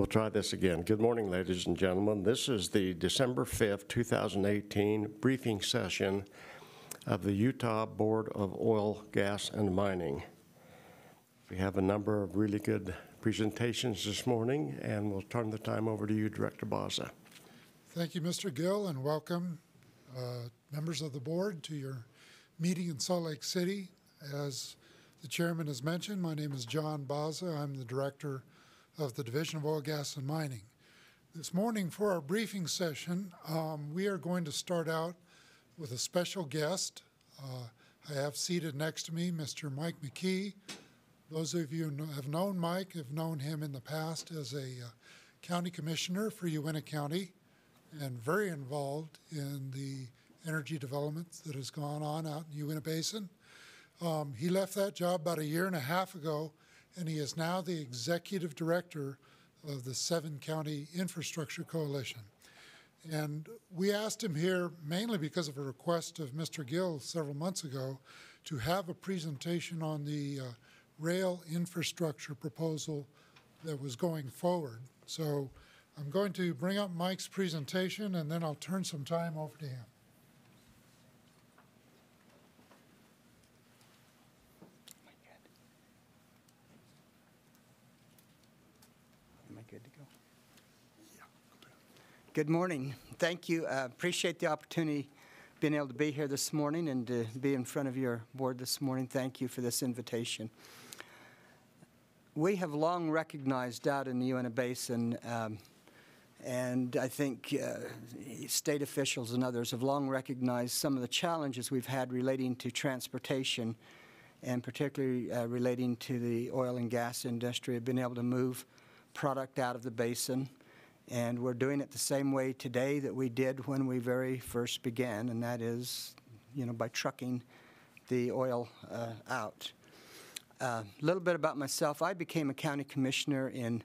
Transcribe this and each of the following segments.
We'll try this again. Good morning, ladies and gentlemen. This is the December 5th, 2018 briefing session of the Utah Board of Oil, Gas, and Mining. We have a number of really good presentations this morning, and we'll turn the time over to you, Director Baza. Thank you, Mr. Gill, and welcome members of the board to your meeting in Salt Lake City. As the chairman has mentioned, my name is John Baza. I'm the director of the Division of Oil, Gas, and Mining. This morning for our briefing session, we are going to start out with a special guest. I have seated next to me Mr. Mike McKee. Those of you who have known Mike have known him in the past as a county commissioner for Uintah County and very involved in the energy development that has gone on out in Uintah Basin. He left that job about 1.5 years ago, and he is now the executive director of the 7-County Infrastructure Coalition. And we asked him here mainly because of a request of Mr. Gill several months ago to have a presentation on the rail infrastructure proposal that was going forward. So I'm going to bring up Mike's presentation, and then I'll turn some time over to him. Good morning. Thank you. Appreciate the opportunity being able to be here this morning and to be in front of your board this morning. Thank you for this invitation. We have long recognized out in the Uintah Basin, and I think state officials and others have long recognized some of the challenges we've had relating to transportation and particularly relating to the oil and gas industry, have been able to move product out of the basin. And we're doing it the same way today that we did when we very first began, and that is, by trucking the oil out. A little bit about myself. I became a county commissioner in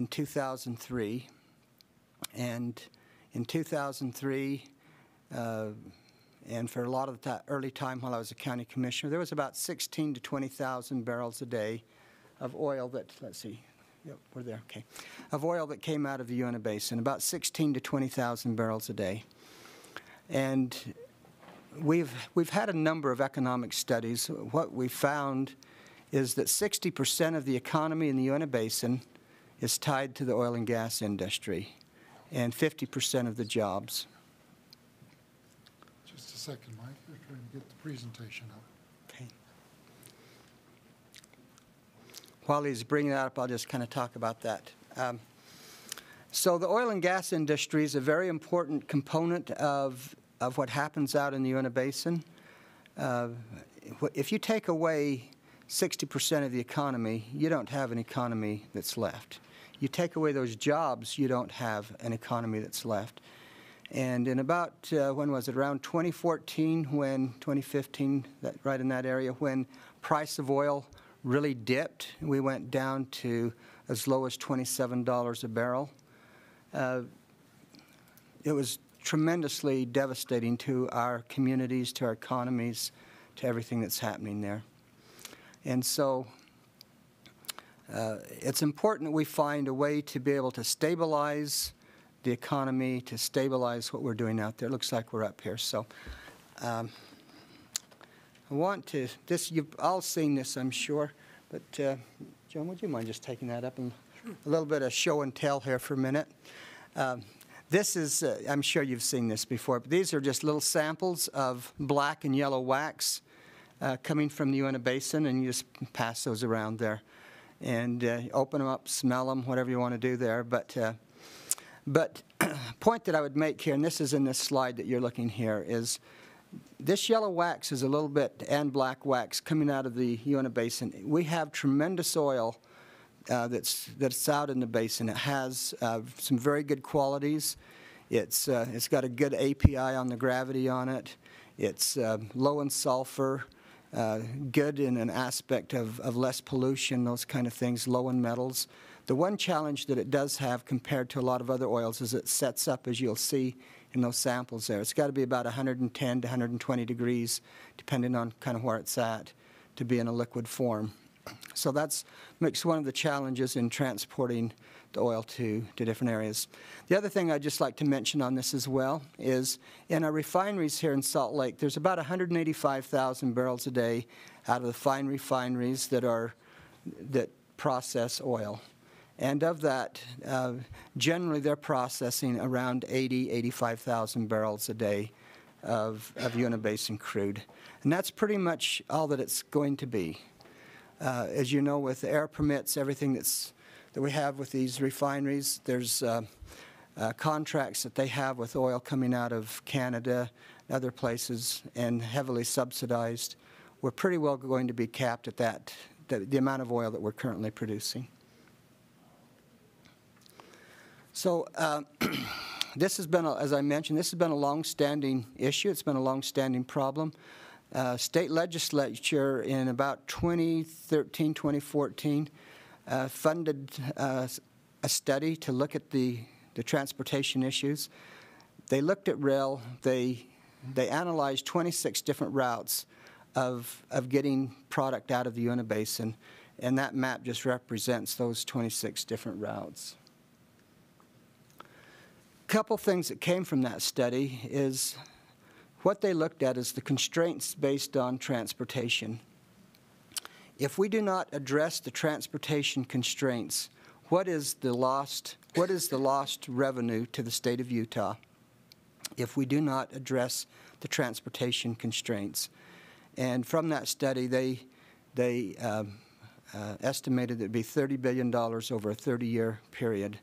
2003, and in 2003, and for a lot of the early time while I was a county commissioner, there was about 16,000 to 20,000 barrels a day of oil that, let's see. Yep, we're there, okay. Of oil that came out of the Uintah Basin, about 16,000 to 20,000 barrels a day. And we've had a number of economic studies. What we found is that 60% of the economy in the Uintah Basin is tied to the oil and gas industry, and 50% of the jobs. Just a second, Mike. We're trying to get the presentation up. Okay. While he's bringing that up, I'll just kind of talk about that. So the oil and gas industry is a very important component of what happens out in the Uintah Basin. If you take away 60% of the economy, you don't have an economy that's left. You take away those jobs, you don't have an economy that's left. And in about, when was it, around 2014, 2015, right in that area, when price of oil really dipped. We went down to as low as $27 a barrel. It was tremendously devastating to our communities, to our economies, to everything that's happening there. And so it's important that we find a way to be able to stabilize the economy, to stabilize what we're doing out there. It looks like we're up here. So I want to, you've all seen this, I'm sure, but John, would you mind just taking that up and a little bit of show and tell here for a minute? This is, I'm sure you've seen this before, but these are just little samples of black and yellow wax coming from the Uintah Basin, and you just pass those around there. And open them up, smell them, whatever you want to do there. But point that I would make here, and this is in this slide that you're looking here, is this yellow wax is a little bit, and black wax coming out of the Uintah Basin. We have tremendous oil that's out in the basin. It has some very good qualities. It's got a good API on the gravity on it. It's low in sulfur, good in an aspect of less pollution, those kind of things, low in metals. The one challenge that it does have compared to a lot of other oils is it sets up, as you'll see in those samples there. It's got to be about 110 to 120 degrees, depending on kind of where it's at, to be in a liquid form. So that makes one of the challenges in transporting the oil to different areas. The other thing I'd just like to mention on this as well is in our refineries here in Salt Lake, there's about 185,000 barrels a day out of the fine refineries that process oil. And of that, generally they're processing around 85,000 barrels a day of Uinta Basin crude. And that's pretty much all that it's going to be. As you know, with air permits, everything that we have with these refineries, there's contracts that they have with oil coming out of Canada, other places, and heavily subsidized. We're pretty well going to be capped at that, the amount of oil that we're currently producing. So this has been, as I mentioned, this has been a long-standing issue. It's been a long-standing problem. State legislature in about 2013, 2014 funded a study to look at the transportation issues. They looked at rail. They analyzed 26 different routes of getting product out of the Uinta Basin, and that map just represents those 26 different routes. A couple things that came from that study is what they looked at is the constraints based on transportation. If we do not address the transportation constraints, what is the lost revenue to the state of Utah if we do not address the transportation constraints? And from that study, they estimated it would be $30 billion over a 30-year period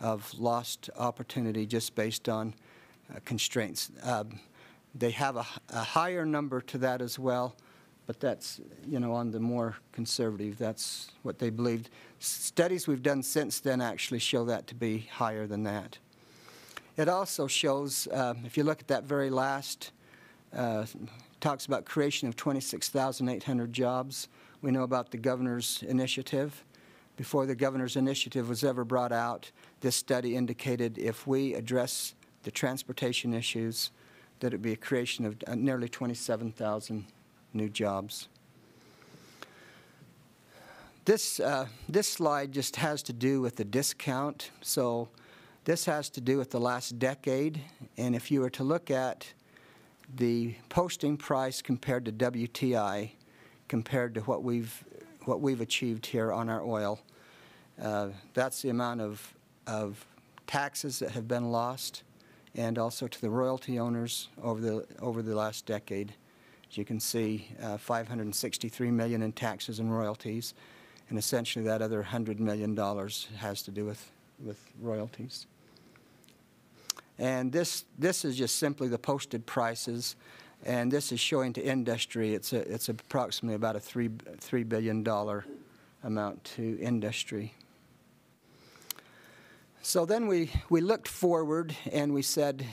of lost opportunity just based on constraints. They have a higher number to that as well, but that's, you know, on the more conservative. That's what they believed. Studies we've done since then actually show that to be higher than that. It also shows, if you look at that very last, talks about creation of 26,800 jobs. We know about the governor's initiative. Before the governor's initiative was ever brought out, this study indicated if we address the transportation issues, that it would be a creation of nearly 27,000 new jobs. This slide just has to do with the discount. So this has to do with the last decade. And if you were to look at the posting price compared to WTI, compared to what we've achieved here on our oil, that's the amount of taxes that have been lost, and also to the royalty owners over the last decade. As you can see, $563 million in taxes and royalties, and essentially that other $100 million has to do with royalties. And this is just simply the posted prices, and this is showing to industry. It's approximately about a $3 billion amount to industry. So then we looked forward and we said,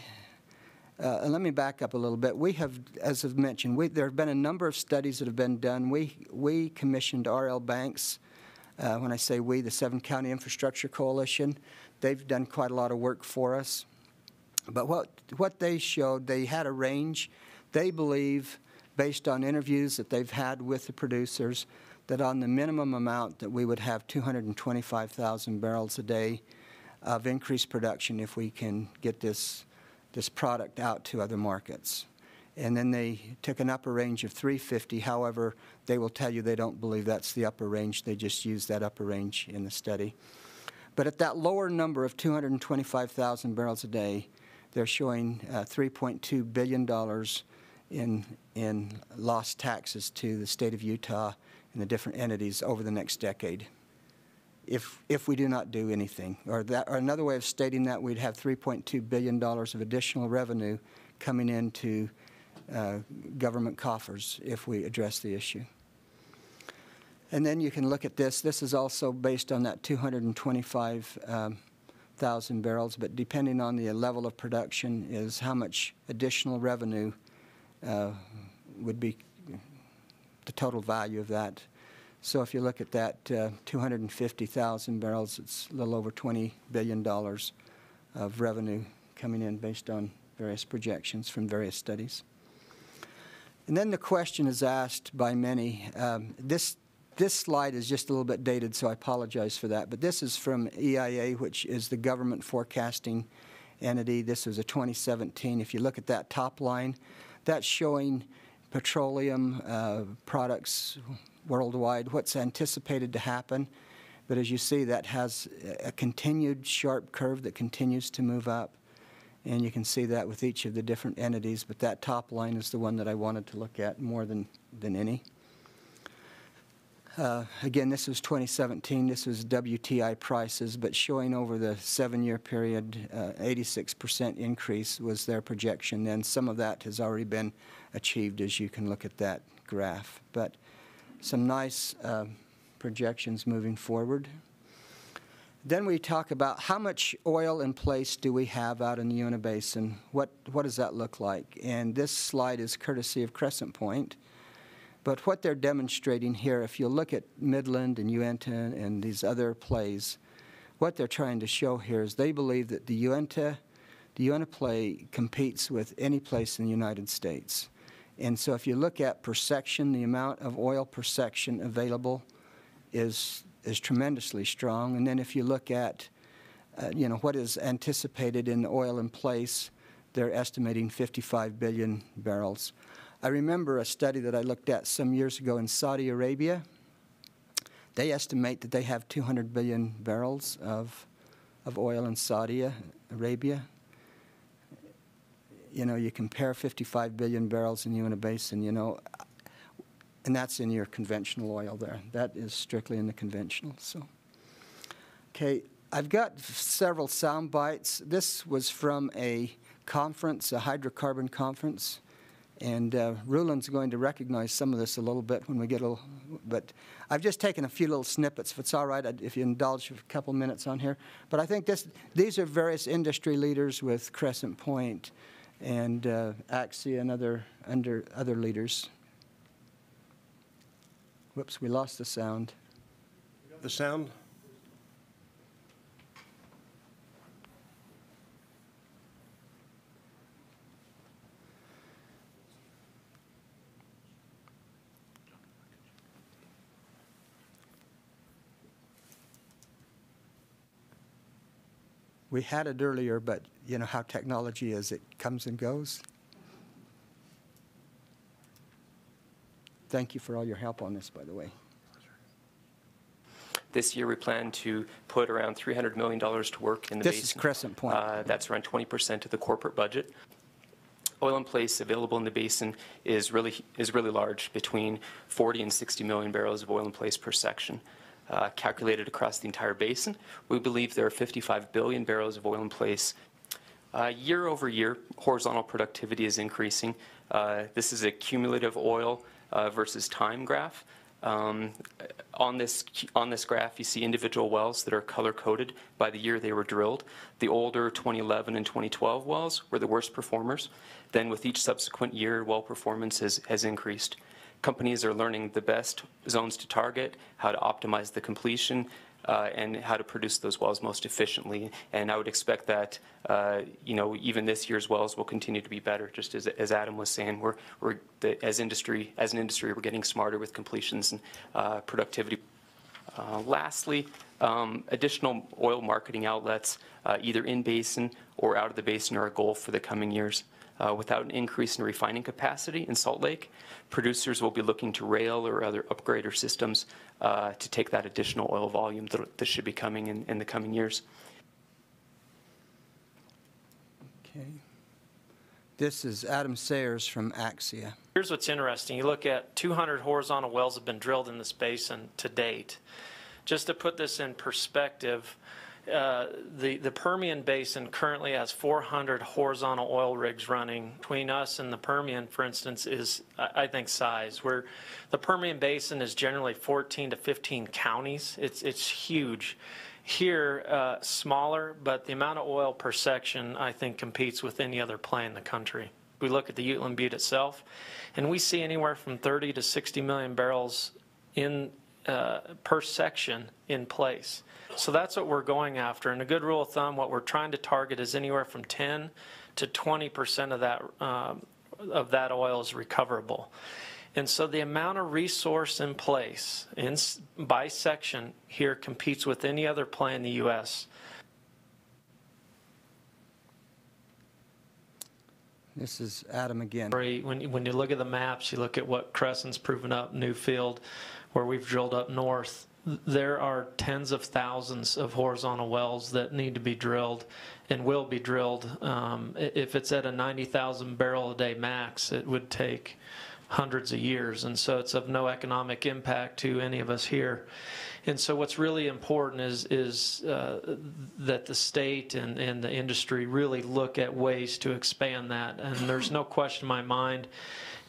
and let me back up a little bit. We have, as I've mentioned, there have been a number of studies that have been done. We commissioned R.L. Banks. When I say we, the 7-County Infrastructure Coalition, they've done quite a lot of work for us. But what they showed, they had a range. They believe, based on interviews that they've had with the producers, that on the minimum amount that we would have 225,000 barrels a day of increased production if we can get this product out to other markets. And then they took an upper range of 350. However, they will tell you they don't believe that's the upper range. They just used that upper range in the study. But at that lower number of 225,000 barrels a day, they're showing $3.2 billion in lost taxes to the state of Utah and the different entities over the next decade, if we do not do anything. Or another way of stating that, we'd have $3.2 billion of additional revenue coming into government coffers if we address the issue. And then you can look at this. This is also based on that 225,000 barrels, but depending on the level of production is how much additional revenue would be the total value of that. So if you look at that 250,000 barrels, it's a little over $20 billion of revenue coming in based on various projections from various studies. And then the question is asked by many, this This slide is just a little bit dated, so I apologize for that. But this is from EIA, which is the government forecasting entity. This was a 2017. If you look at that top line, that's showing petroleum products worldwide, what's anticipated to happen. But as you see, that has a continued sharp curve that continues to move up. And you can see that with each of the different entities. But that top line is the one that I wanted to look at more than any. Again, this was 2017. This was WTI prices, but showing over the 7-year period, 86% increase was their projection. Then some of that has already been achieved, as you can look at that graph. But some nice projections moving forward. Then we talk about how much oil in place do we have out in the Uinta Basin? What does that look like? And this slide is courtesy of Crescent Point. But what they're demonstrating here, if you look at Midland and Uinta and these other plays, what they're trying to show here is they believe that the Uinta play competes with any place in the United States. And so if you look at per section, the amount of oil per section available is tremendously strong. And then if you look at, what is anticipated in the oil in place, they're estimating 55 billion barrels. I remember a study that I looked at some years ago in Saudi Arabia. They estimate that they have 200 billion barrels of oil in Saudi Arabia. You compare 55 billion barrels in the Uinta Basin, and that's in your conventional oil there. That is strictly in the conventional. So, okay, I've got several sound bites. This was from a conference, a hydrocarbon conference. And Ruland's going to recognize some of this a little bit when we get a little, but I've just taken a few little snippets. If it's all right, if you indulge for a couple minutes on here. But I think these are various industry leaders with Crescent Point and Axia and other leaders. Whoops, we lost the sound. The sound? We had it earlier, but you know how technology is. It comes and goes. Thank you for all your help on this, by the way. This year we plan to put around $300 million to work in the basin. This is Crescent Point. That's around 20% of the corporate budget. Oil in place available in the basin is really large, between 40 and 60 million barrels of oil in place per section. Calculated across the entire basin, we believe there are 55 billion barrels of oil in place. Year over year, horizontal productivity is increasing. This is a cumulative oil versus time graph. On this graph, you see individual wells that are color-coded by the year they were drilled. The older 2011 and 2012 wells were the worst performers. Then with each subsequent year, well performance has increased. Companies are learning the best zones to target, how to optimize the completion, and how to produce those wells most efficiently. And I would expect that, even this year's wells will continue to be better. Just as Adam was saying, as an industry, we're getting smarter with completions and productivity. Lastly, additional oil marketing outlets, either in basin or out of the basin, are a goal for the coming years. Without an increase in refining capacity in Salt Lake, producers will be looking to rail or other upgrader systems to take that additional oil volume that should be coming in the coming years. Okay. This is Adam Sayers from Axia. Here's what's interesting. You look at 200 horizontal wells have been drilled in this basin to date. Just to put this in perspective, the Permian Basin currently has 400 horizontal oil rigs running. Between us and the Permian, for instance, is, I think, size. Where the Permian Basin is generally 14 to 15 counties. It's huge. Here, smaller, but the amount of oil per section, I think, competes with any other play in the country. We look at the Uteland Butte itself, and we see anywhere from 30 to 60 million barrels per section in place. So that's what we're going after. And a good rule of thumb, what we're trying to target is anywhere from 10 to 20% of that of that oil is recoverable. And so the amount of resource in place by section here competes with any other play in the U.S. This is Adam again. When you look at the maps, you look at what Crescent's proven up, Newfield, where we've drilled up north, there are tens of thousands of horizontal wells that need to be drilled and will be drilled. If it's at a 90,000 barrel a day max, it would take hundreds of years, and so it's of no economic impact to any of us here. And so what's really important is that the state and the industry really look at ways to expand that. And there's no question in my mind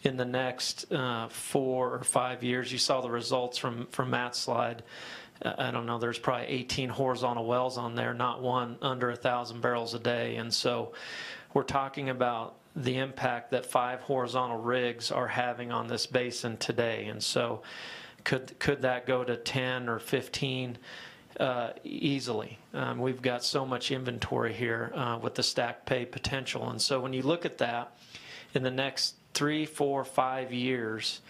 in the next 4 or 5 years, you saw the results from Matt's slide. I don't know, there's probably 18 horizontal wells on there, not one under 1,000 barrels a day. And so we're talking about the impact that 5 horizontal rigs are having on this basin today. And so could that go to 10 or 15? Easily. We've got so much inventory here with the stack pay potential. And so when you look at that, in the next 3, 4, 5 years,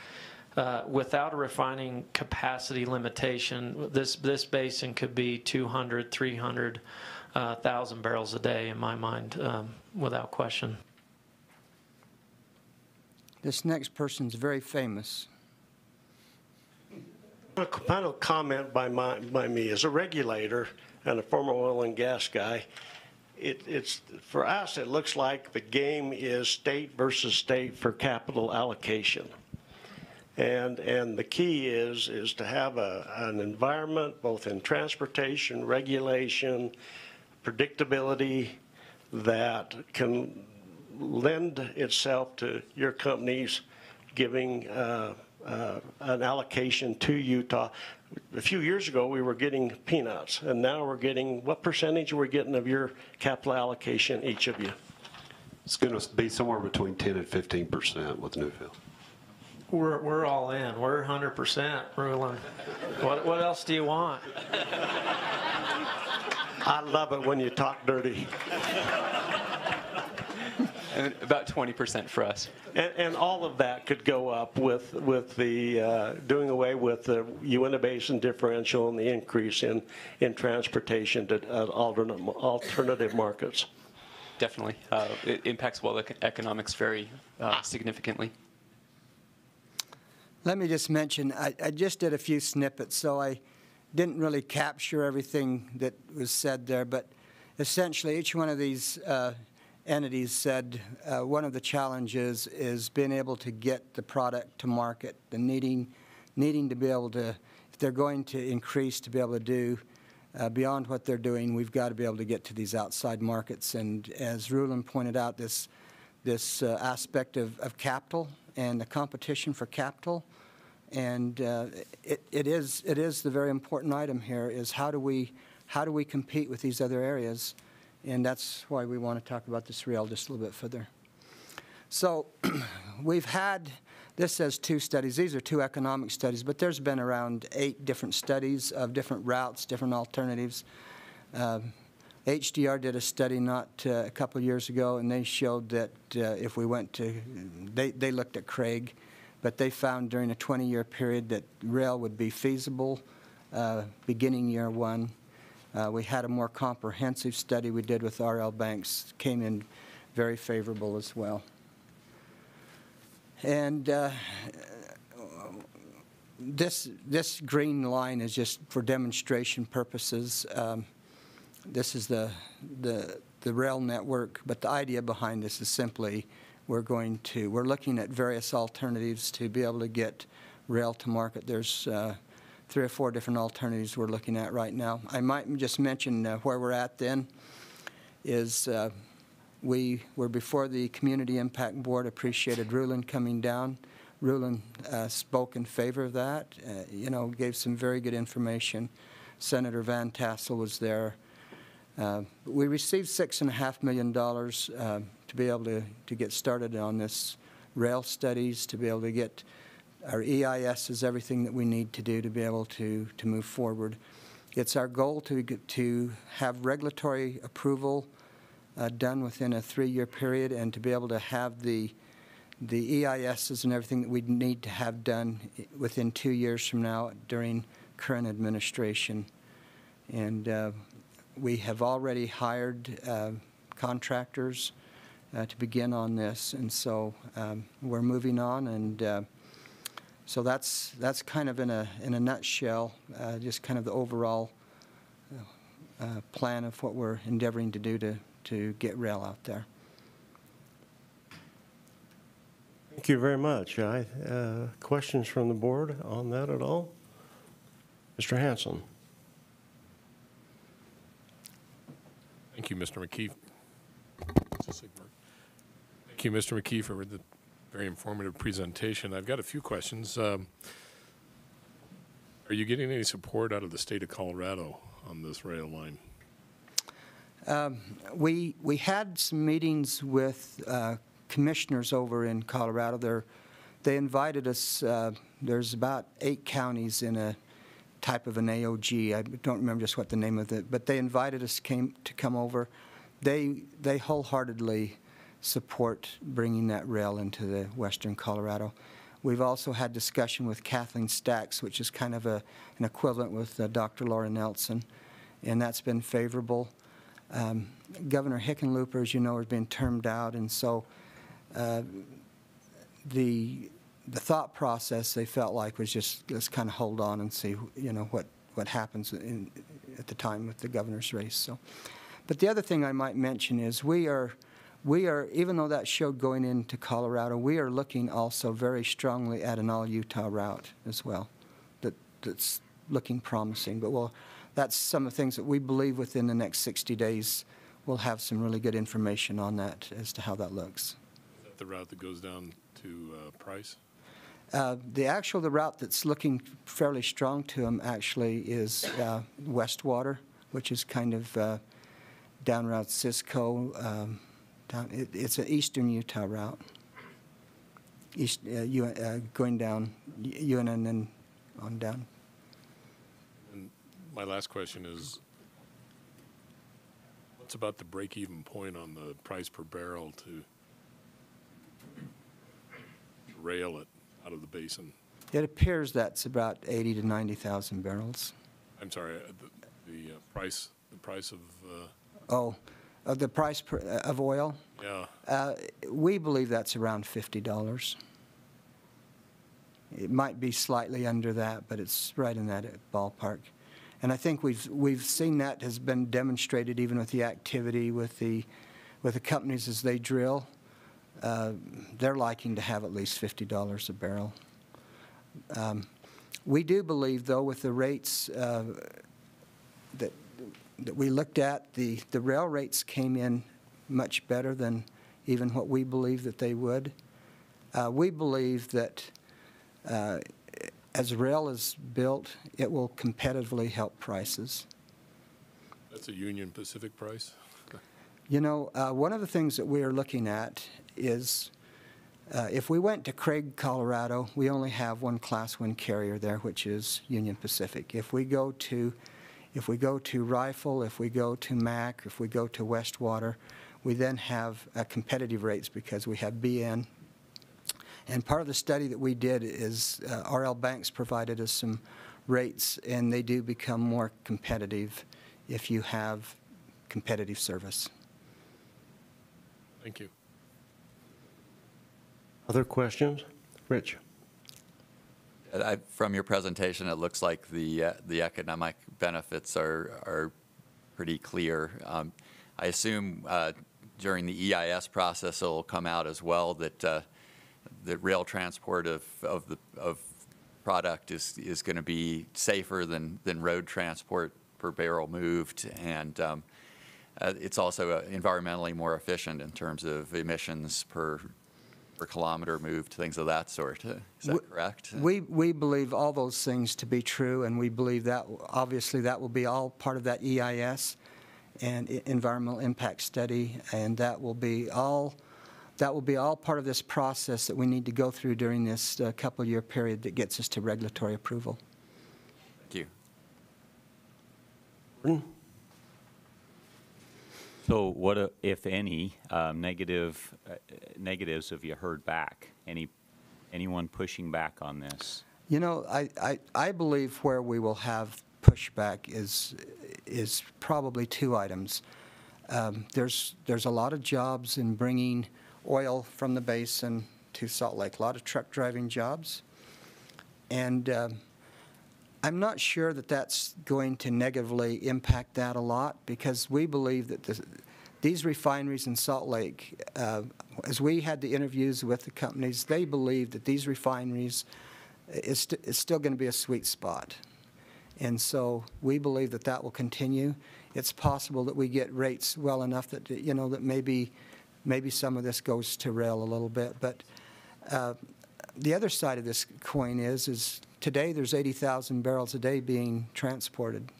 without a refining capacity limitation, this basin could be 200, 300,000 barrels a day in my mind, without question. This next person's very famous. A final comment by me as a regulator and a former oil and gas guy. It's for us, it looks like the game is state versus state for capital allocation. And the key is to have an environment, both in transportation, regulation, predictability, that can lend itself to your companies giving an allocation to Utah. A few years ago, we were getting peanuts, and now we're getting, what percentage are we getting of your capital allocation, each of you? It's going to be somewhere between 10 and 15% with Newfield. We're all in. We're 100% ruling. What else do you want? I love it when you talk dirty. And about 20% for us. And all of that could go up with the doing away with the Uinta Basin differential and the increase in transportation to alternative markets. Definitely. It impacts well economics very significantly. Let me just mention, I just did a few snippets, so I didn't really capture everything that was said there, but essentially each one of these entities said one of the challenges is being able to get the product to market, the needing to be able to, if they're going to increase to be able to do beyond what they're doing, we've got to be able to get to these outside markets. And as Rulon pointed out, this aspect of capital and the competition for capital, and it is the very important item here is how do we compete with these other areas. And that's why we want to talk about this rail just a little bit further. So we've had, this says 2 studies. These are 2 economic studies, but there's been around 8 different studies of different routes, different alternatives. HDR did a study not a couple of years ago, and they showed that if we went to, they looked at Craig, but they found during a 20-year period that rail would be feasible beginning year 1. We had a more comprehensive study we did with R.L. Banks, came in very favorable as well. And this green line is just for demonstration purposes. This is the rail network, but the idea behind this is simply we're looking at various alternatives to be able to get rail to market. There's 3 or 4 different alternatives we're looking at right now. I might just mention where we're at then is we were before the Community Impact Board, appreciated Rulon coming down. Rulon spoke in favor of that, gave some very good information. Senator Van Tassel was there. We received $6.5 million to be able to get started on this rail studies, to be able to get our EIS is everything that we need to do to be able to move forward. It's our goal to have regulatory approval done within a 3-year period and to be able to have the the EISs and everything that we need to have done within 2 years from now during current administration. And we have already hired contractors to begin on this, and so we're moving on, and so that's kind of in a nutshell, just kind of the overall plan of what we're endeavoring to do to get rail out there. Thank you very much. Questions from the board on that at all? Mr. Hanson. Thank you, Mr. McKee. Thank you, Mr. McKee, for the very informative presentation. I've got a few questions. Are you getting any support out of the state of Colorado on this rail line? We had some meetings with commissioners over in Colorado. They invited us. There's about 8 counties in a type of an AOG. I don't remember just what the name of it, but they invited us to come over. They wholeheartedly support bringing that rail into the western Colorado. We've also had discussion with Kathleen Stacks, which is kind of an equivalent with Dr. Laura Nelson, and that's been favorable. Governor Hickenlooper, as you know, has been termed out, and so the thought process they felt like was just let's kind of hold on and see, you know, what happens at the time with the governor's race. So, but the other thing I might mention is we are even though that showed going into Colorado, we are looking also very strongly at an all-Utah route as well. That's looking promising. But that's some of the things that we believe within the next 60 days we'll have some really good information on that as to how that looks. Is that the route that goes down to Price? The route that's looking fairly strong to them actually is Westwater, which is kind of down Route Cisco. It's an eastern Utah route, going down UNN and then on down. And my last question is, what's about the break-even point on the price per barrel to rail it out of the basin? It appears that's about 80 to 90,000 barrels. I'm sorry, the price of The price of oil? yeah. We believe that's around $50. It might be slightly under that, but it's right in that ballpark. And I think we've seen that has been demonstrated even with the activity with the companies as they drill. They're liking to have at least $50 a barrel. We do believe, though, with the rates that we looked at, the rail rates came in much better than even what we believe that they would. We believe that as rail is built, it will competitively help prices. That's a Union Pacific price? You know, one of the things that we are looking at is if we went to Craig, Colorado, we only have one Class 1 carrier there, which is Union Pacific. If we go to Rifle, if we go to Mac, if we go to Westwater, we then have competitive rates because we have BN. And part of the study that we did is RL Banks provided us some rates, and they do become more competitive if you have competitive service. Thank you. Other questions? Rich? From your presentation, it looks like the economic benefits are pretty clear. I assume during the EIS process, it will come out as well that the rail transport of product is going to be safer than road transport per barrel moved, and it's also environmentally more efficient in terms of emissions per kilometer moved, things of that sort. Is that correct? We believe all those things to be true, and we believe that obviously that will be all part of that EIS and environmental impact study, and that will be all part of this process that we need to go through during this couple-year period that gets us to regulatory approval. Thank you. Gordon? So what, if any, negatives have you heard back? Anyone pushing back on this? You know, I believe where we will have pushback is probably two items. There's a lot of jobs in bringing oil from the basin to Salt Lake, a lot of truck driving jobs. And I'm not sure that that's going to negatively impact that a lot, because we believe that these refineries in Salt Lake, as we had the interviews with the companies, they believe that these refineries is still going to be a sweet spot. And so we believe that that will continue. It's possible that we get rates well enough that, you know, that maybe some of this goes to rail a little bit. But the other side of this coin is today there's 80,000 barrels a day being transported.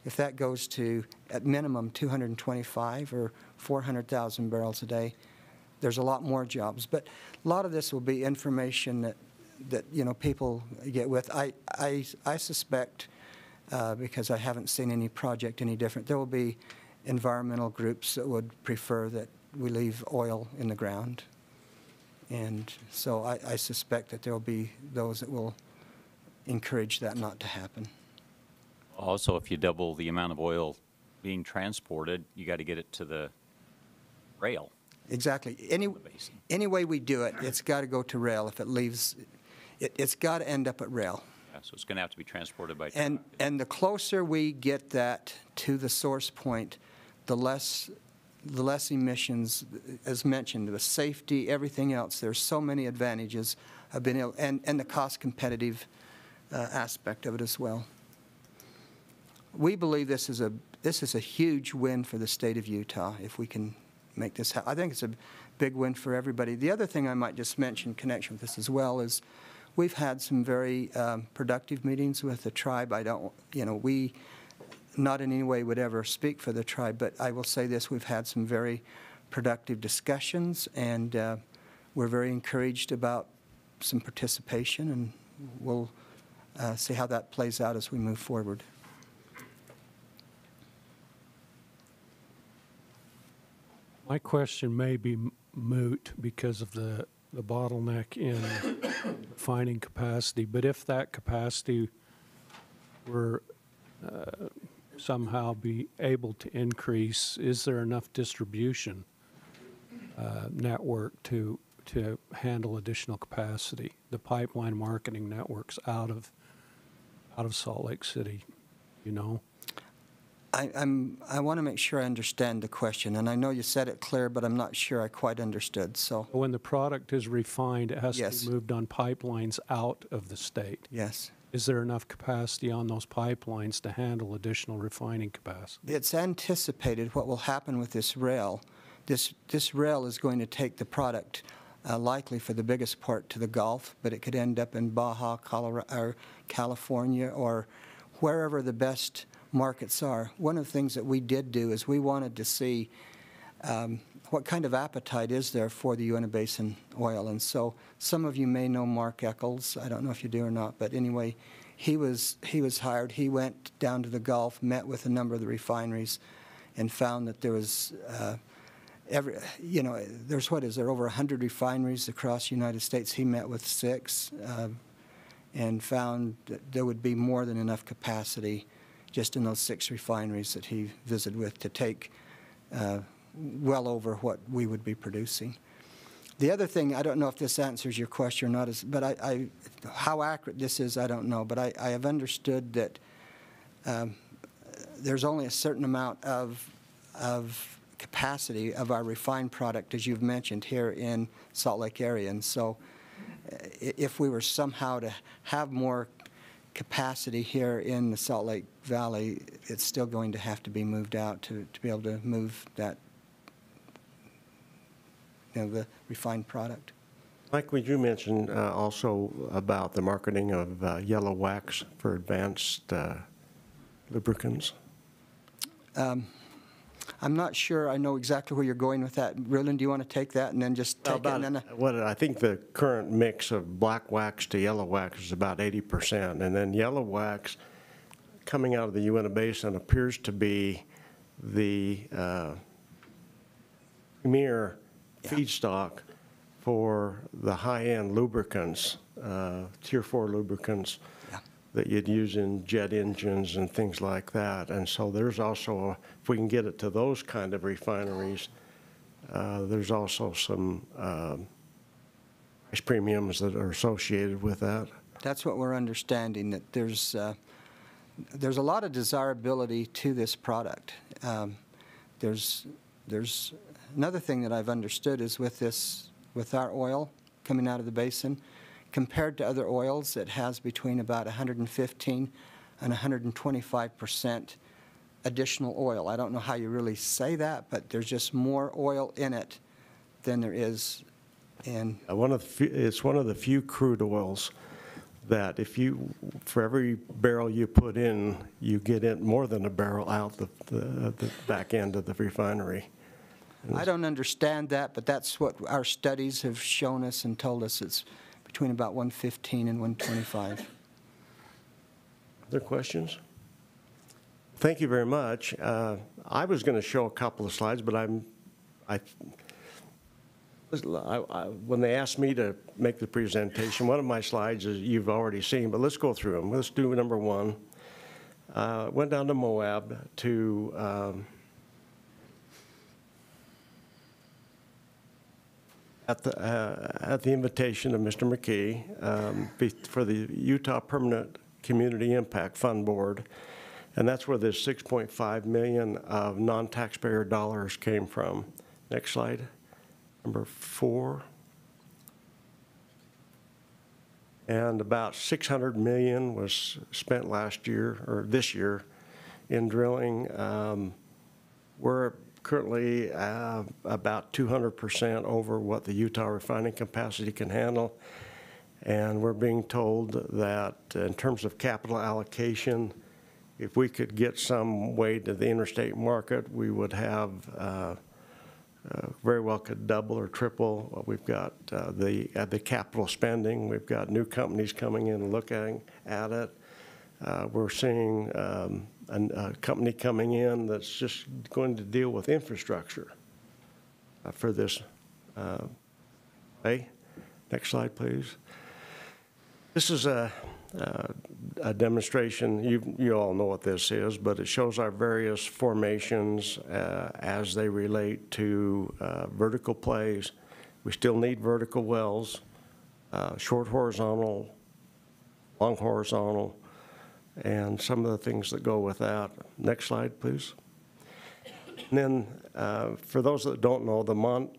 If that goes to, at minimum, 225 or 400,000 barrels a day, there's a lot more jobs. But a lot of this will be information that you know, people get with. I suspect, because I haven't seen any project any different, there will be environmental groups that would prefer that we leave oil in the ground. And so I suspect that there will be those that will encourage that not to happen. Also, if you double the amount of oil being transported, you got to get it to the rail. Exactly. Any way we do it, it's got to go to rail. If it leaves, it's got to end up at rail. Yeah, so it's going to have to be transported by truck. And the closer we get that to the source point, the less emissions, as mentioned, the safety, everything else. There's so many advantages of being able, and the cost competitive aspect of it as well. We believe this is a huge win for the state of Utah if we can make this happen. I think it's a big win for everybody. The other thing I might just mention in connection with this as well is we've had some very productive meetings with the tribe. We not in any way would ever speak for the tribe, but I will say this: we've had some very productive discussions, and we're very encouraged about some participation, and we'll see how that plays out as we move forward. My question may be moot because of the bottleneck in refining capacity, but if that capacity were somehow be able to increase, is there enough distribution network to handle additional capacity? The pipeline marketing networks out of Salt Lake City, you know? I want to make sure I understand the question, and I know you said it clear, but I'm not sure I quite understood. So when the product is refined, it has Yes. to be moved on pipelines out of the state. Yes. Is there enough capacity on those pipelines to handle additional refining capacity? It's anticipated what will happen with this rail. This rail is going to take the product likely for the biggest part to the Gulf, but it could end up in Baja, or California, or wherever the best markets are. One of the things that we did do is we wanted to see what kind of appetite is there for the Uinta Basin oil. And so some of you may know Mark Eccles. I don't know if you do or not, but anyway, he was hired. He went down to the Gulf, met with a number of the refineries, and found that there was there's over 100 refineries across the United States. He met with 6 and found that there would be more than enough capacity just in those 6 refineries that he visited with to take well over what we would be producing. The other thing, I don't know if this answers your question or not, but how accurate this is, I don't know. But I have understood that there's only a certain amount of capacity of our refined product, as you've mentioned, here in Salt Lake area. And so if we were somehow to have more capacity here in the Salt Lake Valley, it's still going to have to be moved out to be able to move that, the refined product. Mike, would you mention also about the marketing of yellow wax for advanced lubricants? I'm not sure I know exactly where you're going with that. Ryland, do you want to take that and then just take it? And then, What I think the current mix of black wax to yellow wax is about 80%, and then yellow wax coming out of the Uinta Basin appears to be the premier feedstock for the high-end lubricants, Tier 4 lubricants that you'd use in jet engines and things like that. And so there's also, if we can get it to those kind of refineries, there's also some price premiums that are associated with that. That's what we're understanding, that there's a lot of desirability to this product. There's another thing that I've understood is with our oil coming out of the basin, compared to other oils, it has between about 115 and 125% additional oil. I don't know how you really say that, but there's just more oil in it than there is in. It's one of the few crude oils that for every barrel you put in, you get in more than a barrel out the back end of the refinery. I don't understand that, but that's what our studies have shown us and told us. It's between about 115 and 125. Other questions? Thank you very much. I was going to show a couple of slides, but when they asked me to make the presentation, one of my slides is you've already seen, but let's go through them. Let's do number one. Went down to Moab to at the invitation of Mr. McKee for the Utah Permanent Community Impact Fund Board, and that's where this $6.5 million of non-taxpayer dollars came from. Next slide, number 4. And about $600 million was spent last year, or this year, in drilling. We're currently about 200% over what the Utah refining capacity can handle. And we're being told that in terms of capital allocation, if we could get some way to the interstate market, we would have very well could double or triple what we've got the capital spending. We've got new companies coming in and looking at it. We're seeing a company coming in that's just going to deal with infrastructure for this. Next slide, please. This is a demonstration. You all know what this is, but it shows our various formations as they relate to vertical plays. We still need vertical wells, short horizontal, long horizontal, and some of the things that go with that. Next slide, please. And then, for those that don't know, the Montney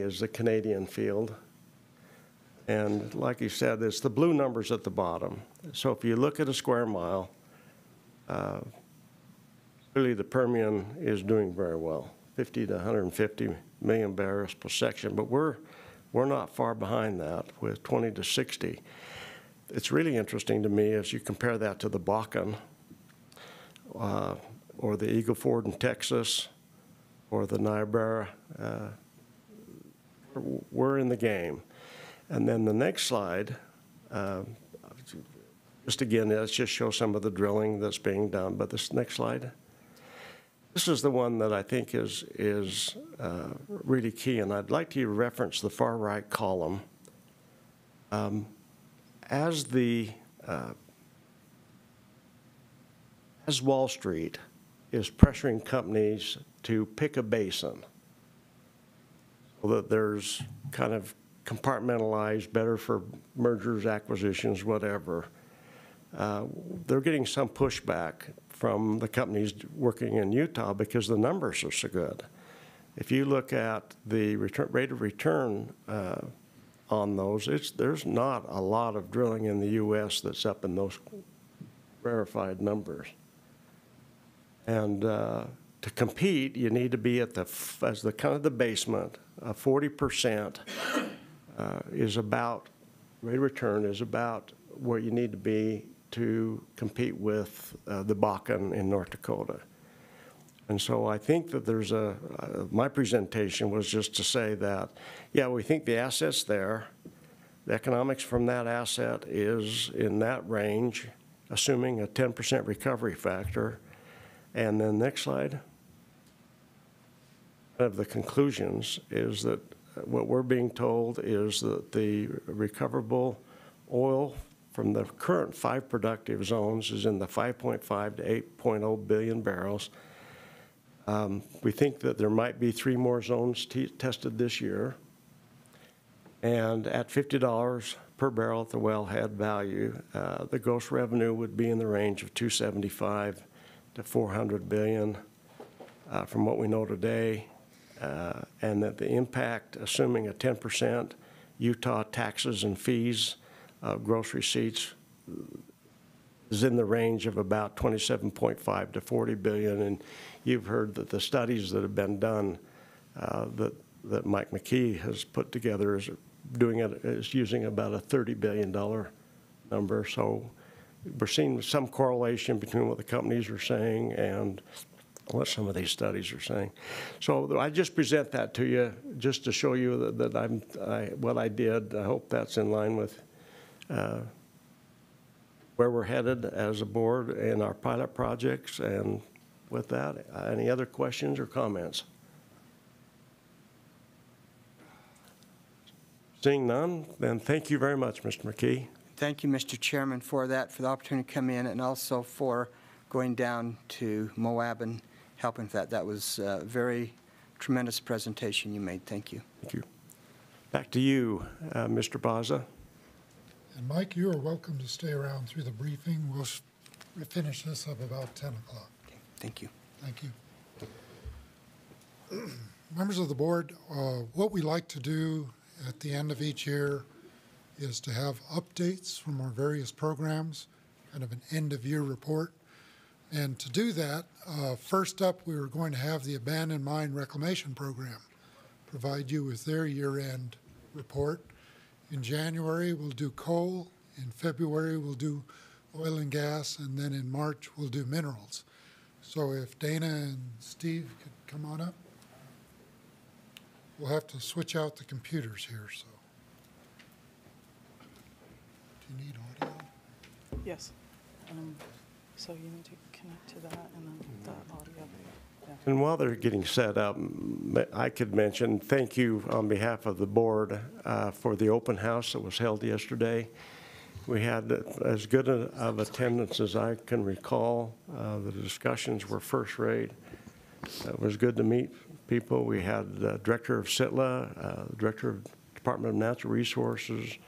is the Canadian field. And like you said, it's the blue numbers at the bottom. So if you look at a square mile, clearly the Permian is doing very well, 50 to 150 million barrels per section. But we're not far behind that with 20 to 60. It's really interesting to me as you compare that to the Bakken or the Eagle Ford in Texas or the Niobrara. We're in the game. And then the next slide, just again, let's just show some of the drilling that's being done. But this next slide, this is the one that I think is really key. And I'd like to reference the far right column. As Wall Street is pressuring companies to pick a basin so that there's kind of compartmentalized, better for mergers, acquisitions, whatever, they're getting some pushback from the companies working in Utah because the numbers are so good. If you look at the rate of return on those, there's not a lot of drilling in the U.S. that's up in those rarefied numbers. And to compete, you need to be at as the kind of the basement. 40% is about, rate of return is about where you need to be to compete with the Bakken in North Dakota. And so I think that there's my presentation was just to say that, yeah, we think the asset's there. The economics from that asset is in that range, assuming a 10% recovery factor. And then next slide. of the conclusions is that what we're being told is that the recoverable oil from the current 5 productive zones is in the 5.5 to 8.0 billion barrels. We think that there might be 3 more zones tested this year. And at $50 per barrel at the wellhead value, the gross revenue would be in the range of 275 to 400 billion from what we know today. And that the impact, assuming a 10% Utah taxes and fees, gross receipts, is in the range of about 27.5 to 40 billion. And you've heard that the studies that have been done that Mike McKee has put together is using about a $30 billion number. So we're seeing some correlation between what the companies are saying and what some of these studies are saying. So I just present that to you just to show you that what I did. I hope that's in line with where we're headed as a board in our pilot projects. And with that, any other questions or comments? Seeing none, then thank you very much, Mr. McKee. Thank you, Mr. Chairman, for that, for the opportunity to come in, and also for going down to Moab and helping with that. That was a very tremendous presentation you made. Thank you. Thank you. Back to you, Mr. Baza. And Mike, you are welcome to stay around through the briefing. We'll finish this up about 10 o'clock. Okay, thank you. Thank you. Members of the board, what we like to do at the end of each year is to have updates from our various programs, kind of an end-of-year report. And to do that, first up, we were going to have the Abandoned Mine Reclamation Program provide you with their year-end report. In January, we'll do coal. In February, we'll do oil and gas. And then in March, we'll do minerals. So if Dana and Steve could come on up. We'll have to switch out the computers here, so. Do you need audio? Yes. So you need to connect to that and then the audio. Yeah. And while they're getting set up, I could mention thank you on behalf of the board for the open house that was held yesterday. We had as good of attendance as I can recall. The discussions were first rate. It was good to meet people. We had the director of SITLA, the director of Department of Natural Resources.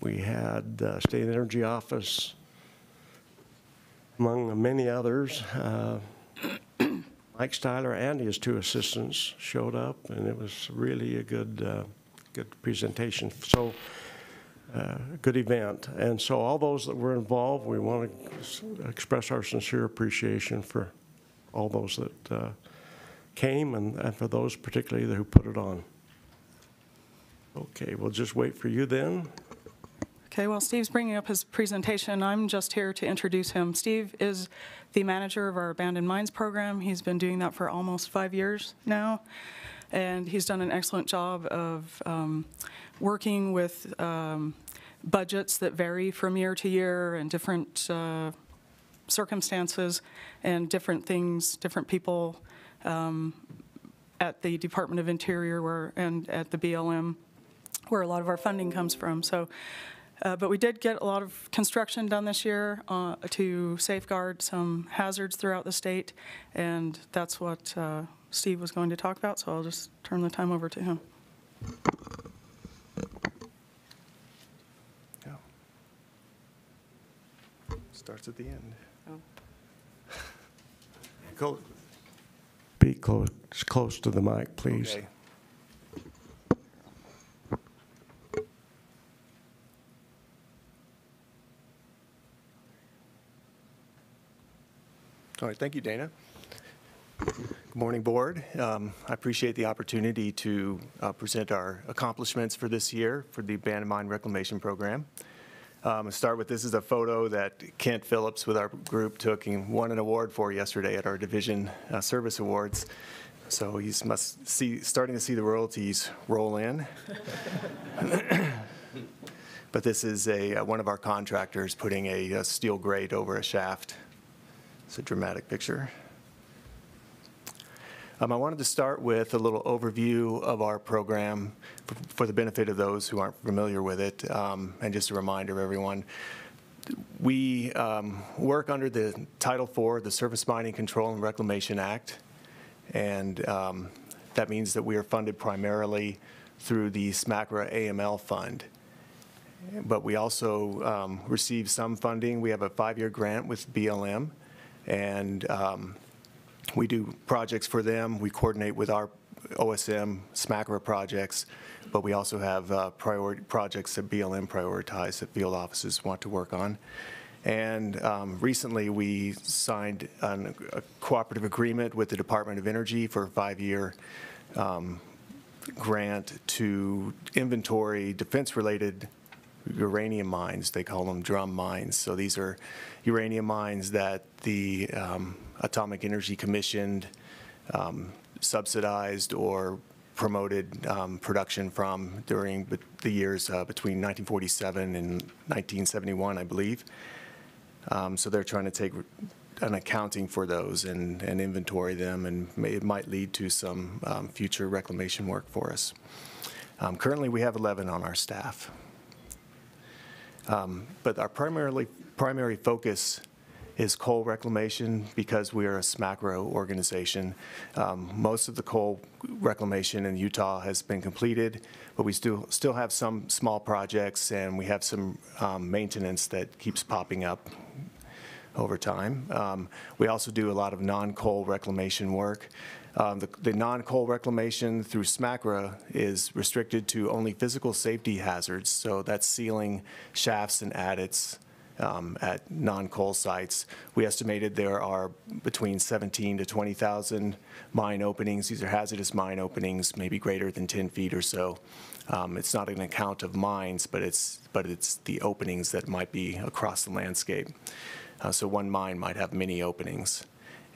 We had State Energy Office, among many others. Mike Styler and his 2 assistants showed up, and it was really a good presentation. So, good event. And so all those that were involved, we want to express our sincere appreciation for all those that came and for those particularly who put it on. Okay, we'll just wait for you then. Okay, well, Steve's bringing up his presentation. I'm just here to introduce him. Steve is the manager of our Abandoned Mines program. He's been doing that for almost 5 years now, and he's done an excellent job of working with budgets that vary from year to year and different circumstances and different things, different people at the Department of Interior and at the BLM, where a lot of our funding comes from. So, but we did get a lot of construction done this year to safeguard some hazards throughout the state, and that's what Steve was going to talk about, so I'll just turn the time over to him. Yeah. Starts at the end. Oh. Be close to the mic, please. Okay. All right, thank you, Dana. Good morning, board. I appreciate the opportunity to present our accomplishments for this year for the Abandoned Mine Reclamation Program. I'll start with, this is a photo that Kent Phillips with our group took and won an award for yesterday at our division service awards. So he's starting to see the royalties roll in. But this is one of our contractors putting a steel grate over a shaft. It's a dramatic picture. I wanted to start with a little overview of our program for the benefit of those who aren't familiar with it, and just a reminder, everyone. We work under the Title IV, the Surface Mining Control and Reclamation Act, and that means that we are funded primarily through the SMACRA AML fund. But we also receive some funding. We have a 5-year grant with BLM, and we do projects for them. We coordinate with our OSM SMACRA projects, but we also have priority projects that BLM prioritize that field offices want to work on. And recently we signed a cooperative agreement with the Department of Energy for a 5-year grant to inventory defense-related uranium mines. They call them drum mines. So these are uranium mines that the Atomic Energy Commission subsidized or promoted production from during the years between 1947 and 1971, I believe. So they're trying to take an accounting for those and inventory them, and it might lead to some future reclamation work for us. Currently, we have 11 on our staff. But our primary focus is coal reclamation because we are a SMACRA organization. Most of the coal reclamation in Utah has been completed, but we still have some small projects, and we have some maintenance that keeps popping up over time. We also do a lot of non-coal reclamation work. The non-coal reclamation through SMACRA is restricted to only physical safety hazards, so that's sealing shafts and adits at non-coal sites. We estimated there are between 17 to 20,000 mine openings. These are hazardous mine openings, maybe greater than 10 feet or so. It's not an account of mines, but it's the openings that might be across the landscape. So one mine might have many openings.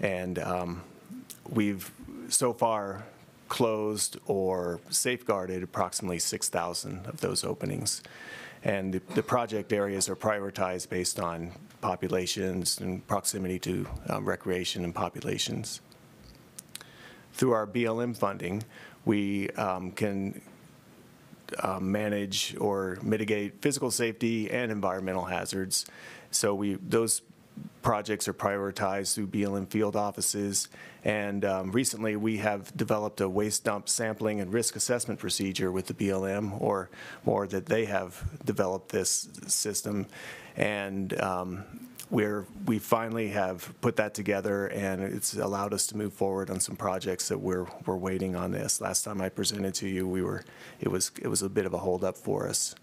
And we've so far closed or safeguarded approximately 6,000 of those openings. And the project areas are prioritized based on populations and proximity to recreation and populations. Through our BLM funding, we can manage or mitigate physical safety and environmental hazards. So those projects are prioritized through BLM field offices, and recently we have developed a waste dump sampling and risk assessment procedure with the BLM, or more that they have developed this system, and we finally have put that together, and it's allowed us to move forward on some projects that we're waiting on this. Last time I presented to you, it was a bit of a holdup for us.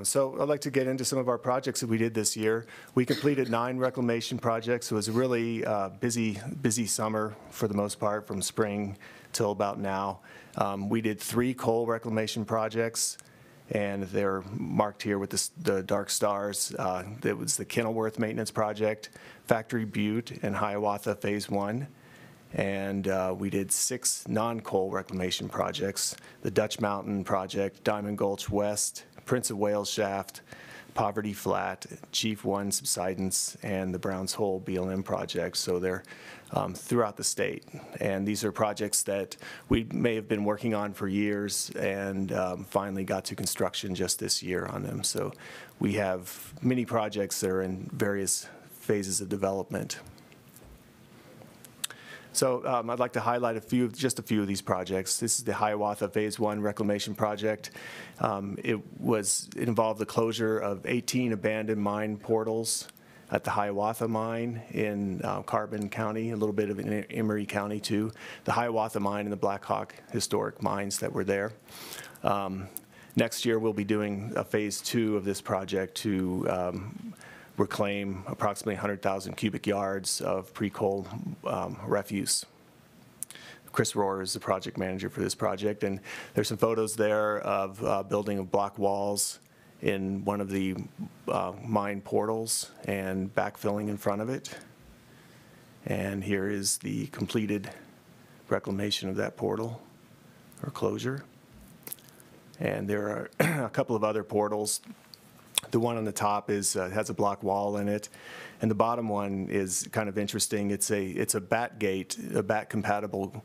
So I'd like to get into some of our projects that we did this year. We completed 9 reclamation projects. It was a really busy summer for the most part, from spring till about now. We did 3 coal reclamation projects, and they're marked here with the dark stars. It was the Kenilworth Maintenance Project, Factory Butte, and Hiawatha Phase 1. And we did 6 non-coal reclamation projects: the Dutch Mountain Project, Diamond Gulch West, Prince of Wales Shaft, Poverty Flat, Chief 1 Subsidence, and the Browns Hole BLM project. So they're throughout the state. And these are projects that we may have been working on for years, and finally got to construction just this year on them. So we have many projects that are in various phases of development. So I'd like to highlight just a few of these projects. This is the Hiawatha Phase 1 Reclamation Project. It involved the closure of 18 abandoned mine portals at the Hiawatha mine in Carbon County, a little bit of Emery County too. The Hiawatha mine and the Black Hawk historic mines that were there. Next year we'll be doing a Phase 2 of this project to reclaim approximately 100,000 cubic yards of pre-coal refuse. Chris Rohrer is the project manager for this project, and there's some photos there of building of block walls in one of the mine portals and backfilling in front of it. And here is the completed reclamation of that portal or closure. And there are a couple of other portals The one on the top has a block wall in it, and the bottom one is kind of interesting. It's a bat gate, a bat compatible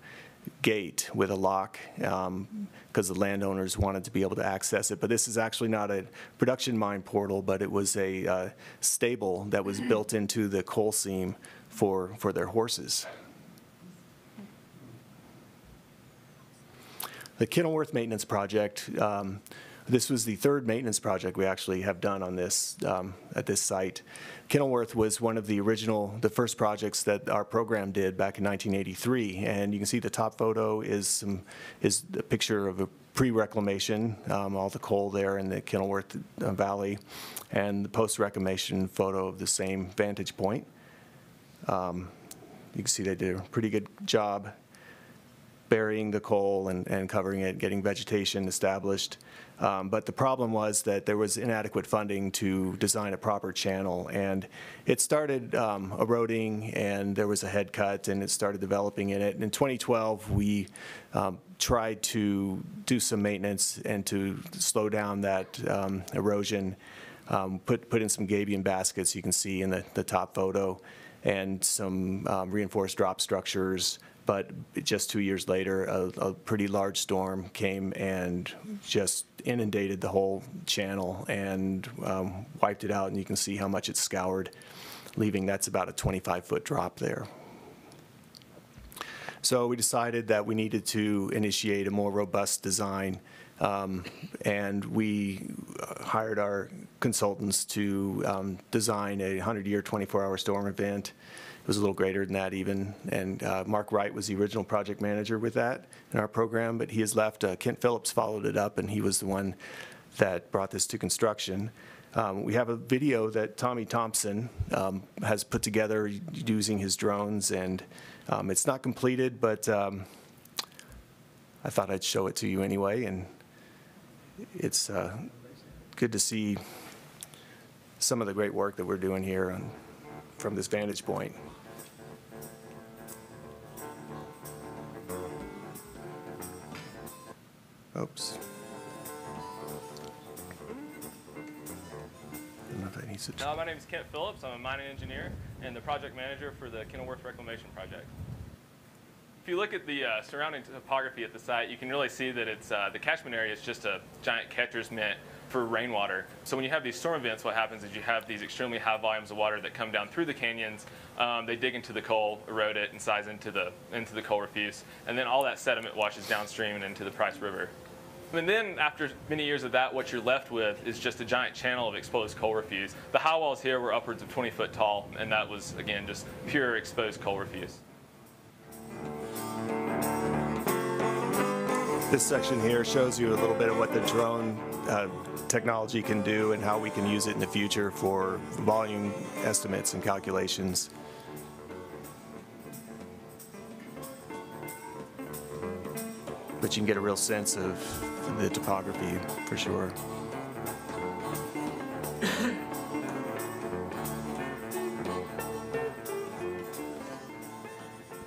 gate with a lock, because the landowners wanted to be able to access it. But this is actually not a production mine portal, but it was a stable that was built into the coal seam for their horses. The Kenilworth Maintenance Project, this was the third maintenance project we actually have done on this, at this site. Kenilworth was one of the first projects that our program did back in 1983. And you can see the top photo is a picture of a pre-reclamation, all the coal there in the Kenilworth Valley, and the post-reclamation photo of the same vantage point. You can see they did a pretty good job burying the coal and covering it, getting vegetation established. But the problem was that there was inadequate funding to design a proper channel, and it started eroding, and there was a head cut, and it started developing in it. And in 2012, we tried to do some maintenance and to slow down that erosion, put in some gabion baskets, you can see in the top photo, and some reinforced drop structures. But just 2 years later, a pretty large storm came and just inundated the whole channel and wiped it out, and you can see how much it scoured, leaving that's about a 25-foot drop there. So we decided that we needed to initiate a more robust design, and we hired our consultants to design a 100-year, 24-hour storm event. It was a little greater than that even, and Mark Wright was the original project manager with that in our program, but he has left. Kent Phillips followed it up, and he was the one that brought this to construction. We have a video that Tommy Thompson has put together using his drones, and it's not completed, but I thought I'd show it to you anyway, and it's good to see some of the great work that we're doing here from this vantage point. Oops. I don't know if that needs to. My name is Kent Phillips. I'm a mining engineer and the project manager for the Kenilworth Reclamation Project. If you look at the surrounding topography at the site, you can really see that it's the catchment area is just a giant catcher's mitt for rainwater. So when you have these storm events, what happens is you have these extremely high volumes of water that come down through the canyons. They dig into the coal, erode it, and size into the coal refuse, and then all that sediment washes downstream and into the Price River. And then after many years of that, what you're left with is just a giant channel of exposed coal refuse. The high walls here were upwards of 20 foot tall, and that was, again, just pure exposed coal refuse. This section here shows you a little bit of what the drone technology can do and how we can use it in the future for volume estimates and calculations. But you can get a real sense of the topography for sure.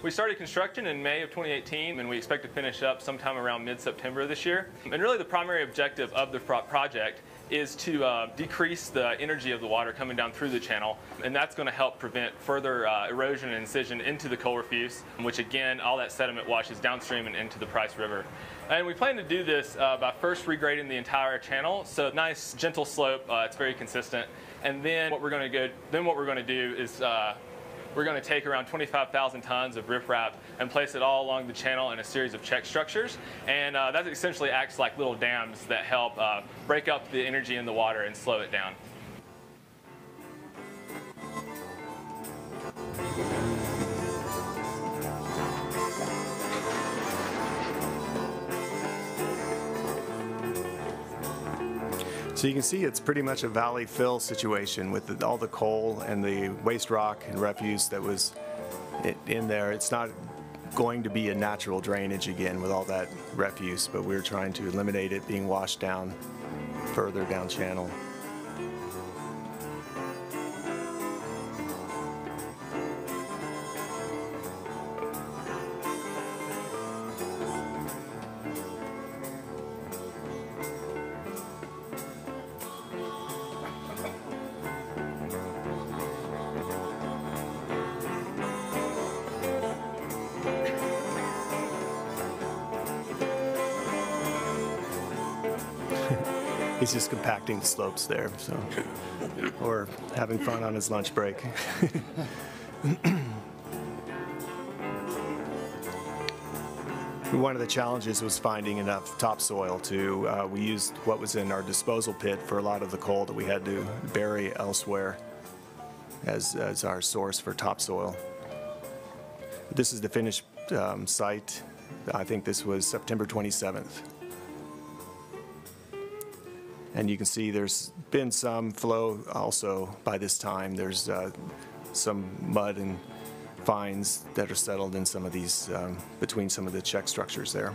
We started construction in May of 2018, and we expect to finish up sometime around mid-September this year. And really the primary objective of the project is to decrease the energy of the water coming down through the channel, and that's going to help prevent further erosion and incision into the coal refuse, which again, all that sediment washes downstream and into the Price River. And we plan to do this by first regrading the entire channel, so nice gentle slope, it's very consistent. And then what we're going to do is we're going to take around 25,000 tons of riprap and place it all along the channel in a series of check structures. And that essentially acts like little dams that help break up the energy in the water and slow it down. So you can see it's pretty much a valley fill situation with all the coal and the waste rock and refuse that was in there. It's not going to be a natural drainage again with all that refuse, but we're trying to eliminate it being washed down further down channel. He's just compacting the slopes there, so, or having fun on his lunch break. One of the challenges was finding enough topsoil to, we used what was in our disposal pit for a lot of the coal that we had to bury elsewhere as our source for topsoil. This is the finished site. I think this was September 27th. And you can see there's been some flow also by this time. There's some mud and fines that are settled in some of these, between some of the check structures there.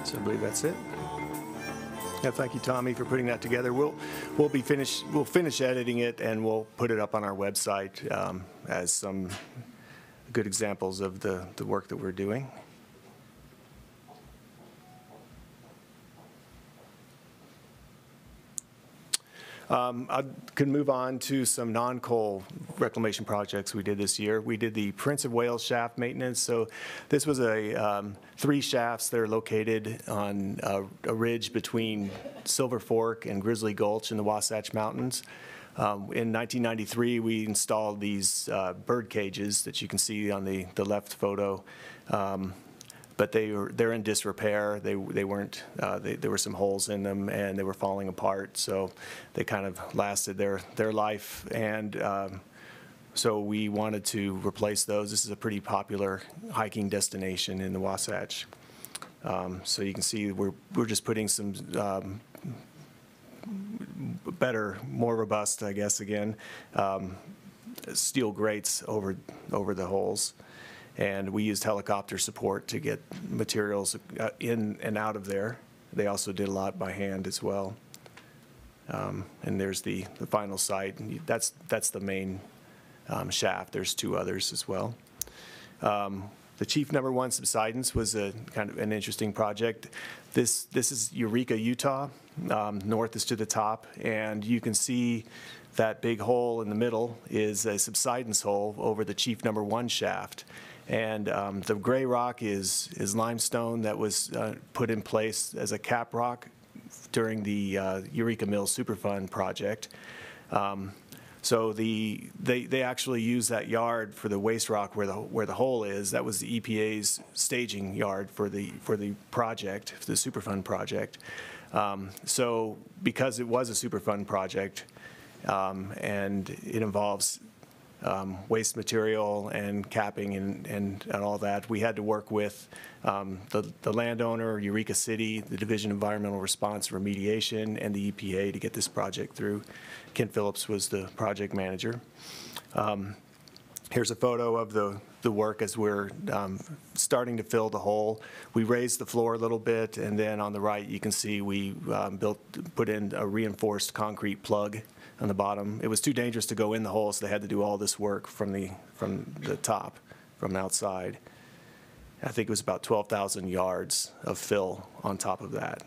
So I believe that's it. Yeah, thank you, Tommy, for putting that together. We'll finish editing it and we'll put it up on our website as some good examples of the work that we're doing. I can move on to some non-coal reclamation projects we did this year. We did the Prince of Wales shaft maintenance. So this was a 3 shafts that are located on a ridge between Silver Fork and Grizzly Gulch in the Wasatch Mountains. In 1993, we installed these bird cages that you can see on the left photo. But they're in disrepair. They weren't. There were some holes in them, and they were falling apart. So they kind of lasted their life, and so we wanted to replace those. This is a pretty popular hiking destination in the Wasatch. So you can see we're just putting some better, more robust, I guess, again, steel grates over the holes. And we used helicopter support to get materials in and out of there. They also did a lot by hand as well. And there's the final site. That's the main shaft. There's 2 others as well. The Chief No. 1 subsidence was a kind of an interesting project. This is Eureka, Utah. North is to the top, and you can see that big hole in the middle is a subsidence hole over the Chief No. 1 shaft. And the gray rock is limestone that was put in place as a cap rock during the Eureka Mill Superfund project. So they actually use that yard for the waste rock where the hole is. That was the EPA's staging yard for the project, the Superfund project. So because it was a Superfund project and it involves waste material and capping and all that, we had to work with the landowner, Eureka City, the Division of Environmental Response Remediation, and the EPA to get this project through. Ken Phillips was the project manager. Here's a photo of the work as we're starting to fill the hole. We raised the floor a little bit, and then on the right you can see we put in a reinforced concrete plug on the bottom. It was too dangerous to go in the hole, so they had to do all this work from the top, from outside. I think it was about 12,000 yards of fill on top of that.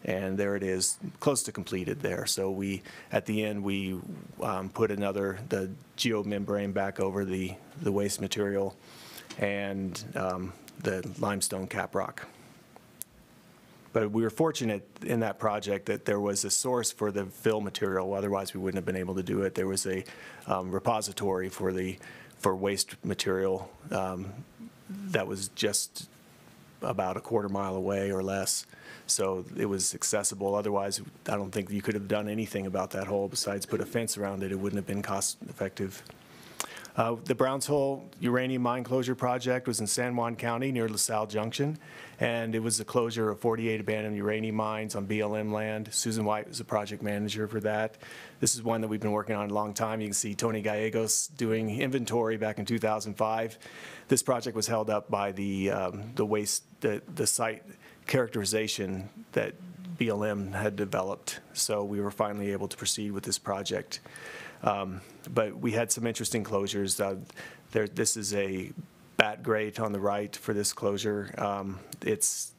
And there it is, close to completed there. So at the end, we put the geomembrane back over the waste material and the limestone cap rock. But we were fortunate in that project that there was a source for the fill material. Otherwise, we wouldn't have been able to do it. There was a repository for waste material that was just about a quarter mile away or less. So it was accessible. Otherwise, I don't think you could have done anything about that hole besides put a fence around it. It wouldn't have been cost effective. The Browns Hole uranium mine closure project was in San Juan County near LaSalle Junction, and it was the closure of 48 abandoned uranium mines on BLM land. Susan White was the project manager for that. This is one that we've been working on a long time. You can see Tony Gallegos doing inventory back in 2005. This project was held up by the site characterization that BLM had developed, so we were finally able to proceed with this project. But we had some interesting closures. This is a bat grate on the right for this closure. It's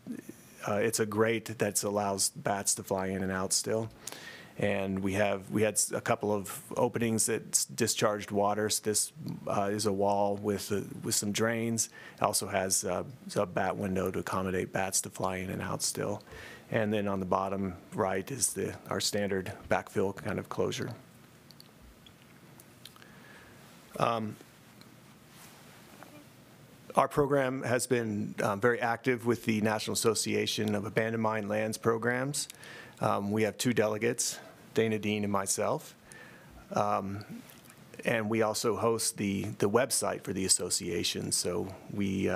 a grate that allows bats to fly in and out still. And we had a couple of openings that discharged water. So this is a wall with some drains. It also has a bat window to accommodate bats to fly in and out still. And then on the bottom right is our standard backfill kind of closure. Our program has been very active with the National Association of Abandoned Mine Lands programs. We have 2 delegates, Dana Dean and myself. And we also host the website for the association, so we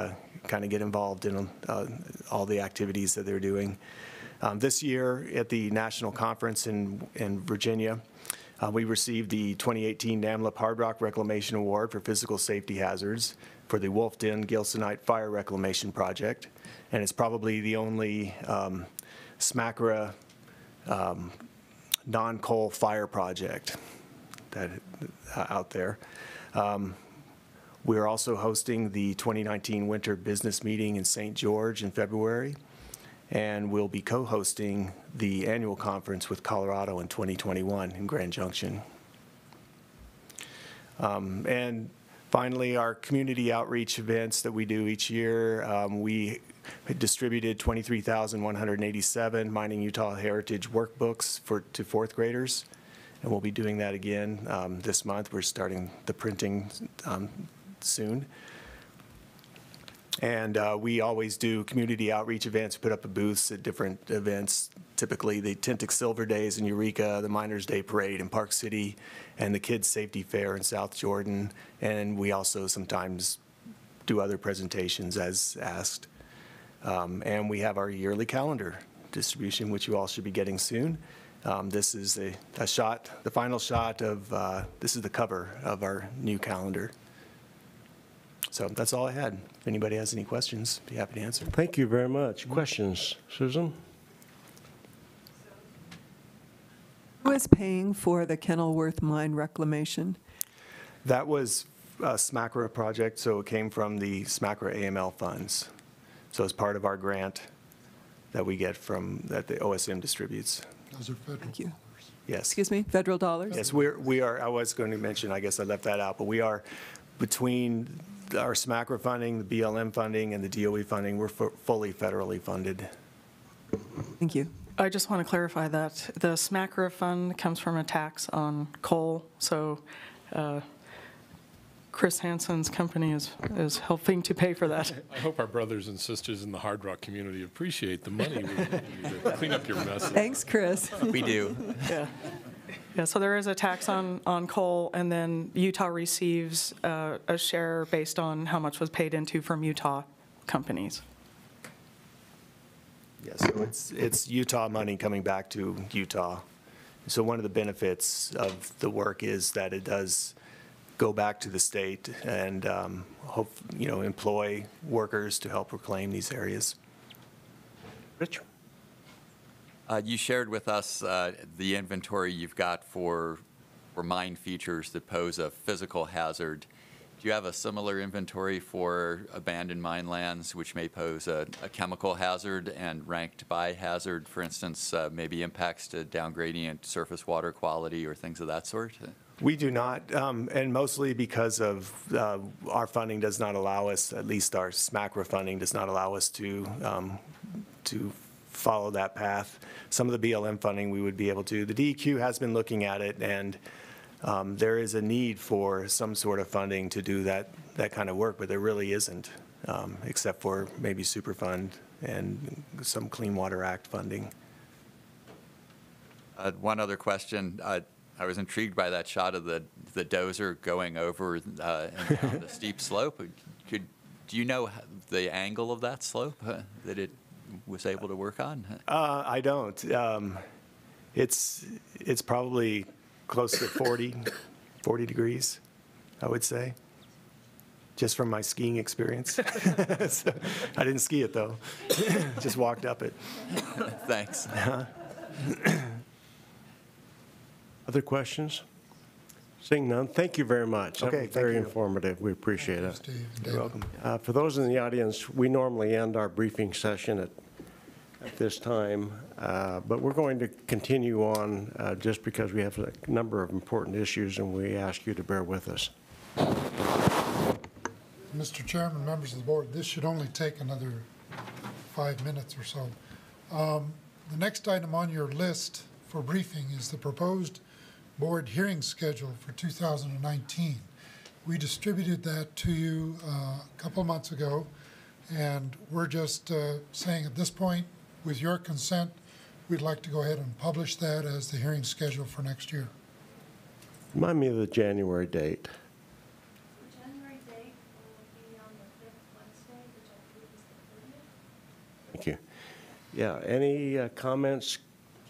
kind of get involved in all the activities that they're doing. This year at the national conference in Virginia, we received the 2018 NAMLIP Hard Rock Reclamation Award for Physical Safety Hazards for the Wolf Den Gilsonite Fire Reclamation Project. And it's probably the only SMACRA non-coal fire project out there. We're also hosting the 2019 Winter Business Meeting in St. George in February. And we'll be co-hosting the annual conference with Colorado in 2021 in Grand Junction. And finally, our community outreach events that we do each year, we distributed 23,187 Mining Utah Heritage workbooks to 4th graders, and we'll be doing that again this month. We're starting the printing soon. And we always do community outreach events, put up booths at different events, typically the Tintic Silver Days in Eureka, the Miners Day Parade in Park City, and the Kids Safety Fair in South Jordan. And we also sometimes do other presentations as asked. And we have our yearly calendar distribution, which you all should be getting soon. This is a shot, the final shot of, this is the cover of our new calendar. So that's all I had. If anybody has any questions, I'd be happy to answer. Thank you very much. Questions? Susan? Who is paying for the Kenilworth mine reclamation? That was a SMACRA project, so it came from the SMACRA AML funds. So it's part of our grant that we get that the OSM distributes. Those are federal. Thank you. dollars. Yes. Excuse me, federal dollars? Yes, we are, I was going to mention, I guess I left that out, but we are between our SMACRA funding, the BLM funding, and the DOE funding, we're fully federally funded. Thank you. I just want to clarify that the SMACRA fund comes from a tax on coal, so Chris Hansen's company is helping to pay for that. I hope our brothers and sisters in the Hard Rock community appreciate the money we give you to clean up your messes. Thanks, Chris. We do. Yeah. Yeah, so there is a tax on coal, and then Utah receives a share based on how much was paid into from Utah companies. Yeah, so it's Utah money coming back to Utah. So one of the benefits of the work is that it does go back to the state and employ workers to help reclaim these areas. Rich? You shared with us the inventory you've got for mine features that pose a physical hazard. Do you have a similar inventory for abandoned mine lands, which may pose a chemical hazard and ranked by hazard, for instance, maybe impacts to down gradient surface water quality or things of that sort? We do not, and mostly because of our funding does not allow us, at least our SMACRA funding does not allow us to follow that path. Some of the BLM funding we would be able to. The DEQ has been looking at it, and there is a need for some sort of funding to do that kind of work, but there really isn't, except for maybe Superfund and some Clean Water Act funding. One other question. I was intrigued by that shot of the dozer going over and down the steep slope. Do you know the angle of that slope that it was able to work on? I don't. It's probably close to 40 degrees, I would say, just from my skiing experience. So, I didn't ski it, though. Just walked up it. Thanks. Other questions? Seeing none, thank you very much. Okay, That was very thank you. informative. We appreciate it. Steve and You're David. welcome. For those in the audience, we normally end our briefing session at this time, but we're going to continue on just because we have a number of important issues, and we ask you to bear with us. Mr. Chairman, members of the board, this should only take another 5 minutes or so. The next item on your list for briefing is the proposed board hearing schedule for 2019. We distributed that to you a couple of months ago, and we're just saying at this point, with your consent, we'd like to go ahead and publish that as the hearing schedule for next year. Remind me of the January date. The January date will be on the 5th Wednesday, which I believe is the 30th. Thank you. Yeah, any comments,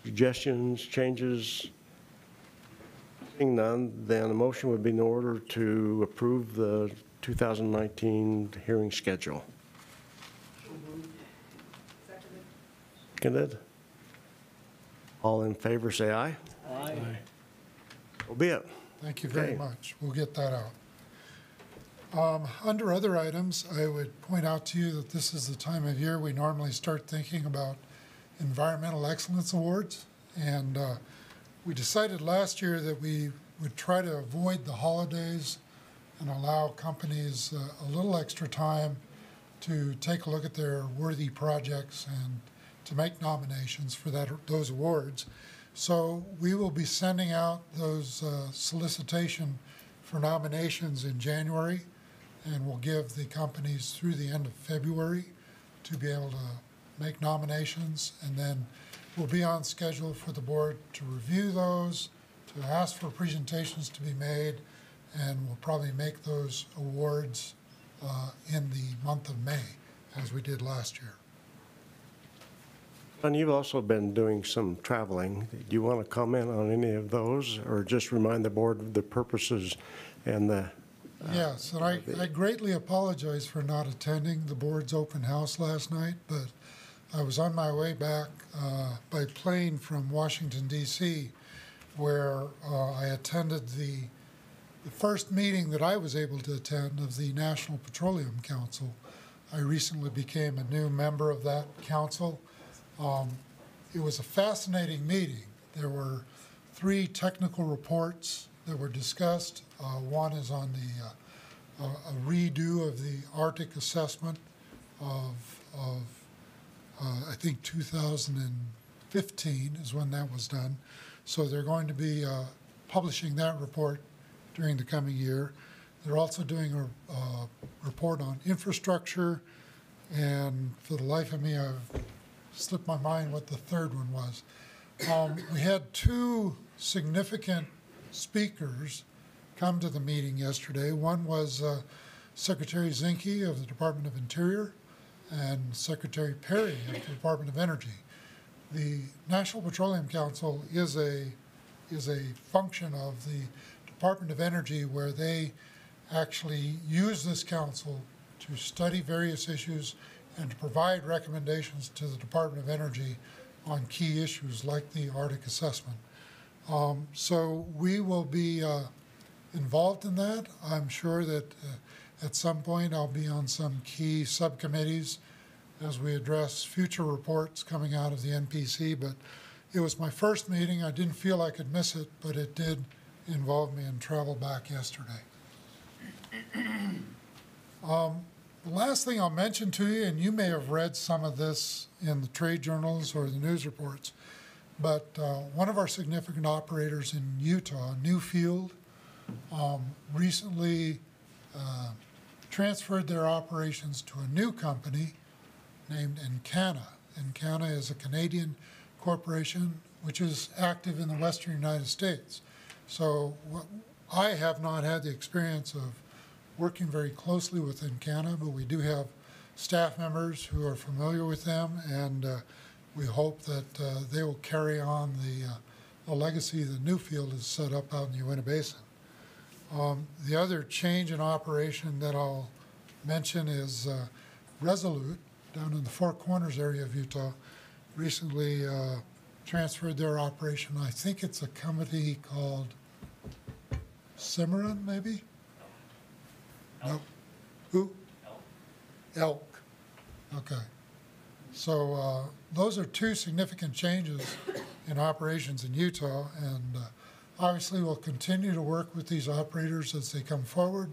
suggestions, changes? Seeing none, then a motion would be in order to approve the 2019 hearing schedule. Seconded. All in favor, say aye. Aye. So be it. Thank you very Okay. much. We'll get that out. Under other items, I would point out to you that this is the time of year we normally start thinking about environmental excellence awards. And we decided last year that we would try to avoid the holidays and allow companies a little extra time to take a look at their worthy projects and to make nominations for those awards. So we will be sending out those solicitation for nominations in January, and we'll give the companies through the end of February to be able to make nominations, and then we'll be on schedule for the board to review those, to ask for presentations to be made, and we'll probably make those awards in the month of May, as we did last year. And you've also been doing some traveling. Do you want to comment on any of those, or just remind the board of the purposes and the... Yes, and I greatly apologize for not attending the board's open house last night, but I was on my way back by plane from Washington, D.C., where I attended the first meeting that I was able to attend of the National Petroleum Council. I recently became a new member of that council. It was a fascinating meeting. There were 3 technical reports that were discussed. One is on the a redo of the Arctic assessment of I think 2015 is when that was done. So they're going to be publishing that report during the coming year. They're also doing a report on infrastructure, and for the life of me, I've slipped my mind what the third one was. We had 2 significant speakers come to the meeting yesterday. One was Secretary Zinke of the Department of Interior and Secretary Perry of the Department of Energy. The National Petroleum Council is a function of the Department of Energy, where they actually use this council to study various issues and to provide recommendations to the Department of Energy on key issues like the Arctic assessment. So we will be involved in that. I'm sure that at some point I'll be on some key subcommittees as we address future reports coming out of the NPC, but it was my first meeting. I didn't feel I could miss it, but it did involve me in travel back yesterday. The last thing I'll mention to you, and you may have read some of this in the trade journals or the news reports, but one of our significant operators in Utah, Newfield, recently transferred their operations to a new company named Encana. Encana is a Canadian corporation which is active in the western United States. So I have not had the experience of working very closely with Encana, but we do have staff members who are familiar with them, and we hope that they will carry on the legacy that Newfield has set up out in the Uinta Basin. The other change in operation that I'll mention is Resolute, down in the Four Corners area of Utah, recently transferred their operation. I think it's a company called Cimarron, maybe? No. Who? Elk. Okay. So those are two significant changes in operations in Utah, and obviously we'll continue to work with these operators as they come forward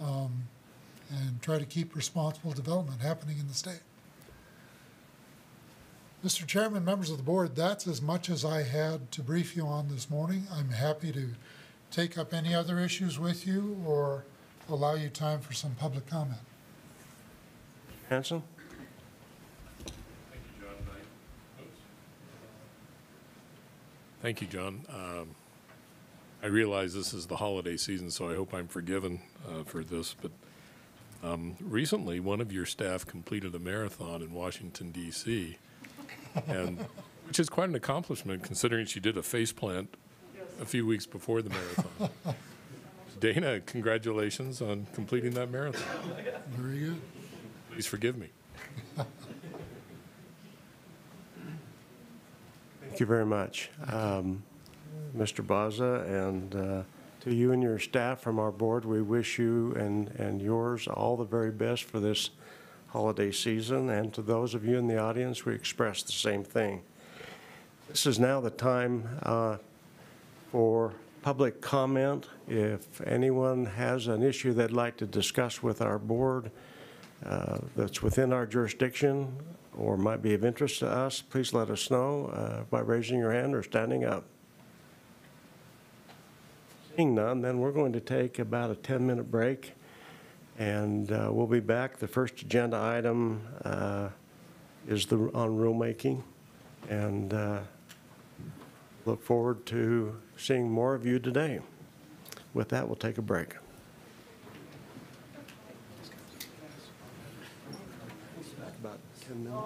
and try to keep responsible development happening in the state. Mr. Chairman, members of the board, that's as much as I had to brief you on this morning. I'm happy to take up any other issues with you or allow you time for some public comment. Hanson? Thank you, John. I realize this is the holiday season, so I hope I'm forgiven for this, but recently one of your staff completed a marathon in Washington, D.C., and which is quite an accomplishment considering she did a faceplant a few weeks before the marathon. Dana, congratulations on completing that marathon. Very good. Please forgive me. Thank you very much, Mr. Baza, and to you and your staff from our board, we wish you and yours all the very best for this holiday season, and to those of you in the audience, we express the same thing. This is now the time for public comment. If anyone has an issue they'd like to discuss with our board that's within our jurisdiction or might be of interest to us, please let us know by raising your hand or standing up. Seeing none, then we're going to take about a 10-minute break, and we'll be back. The first agenda item is on rulemaking, and look forward to seeing more of you today. With that, we'll take a break. About 10 minutes.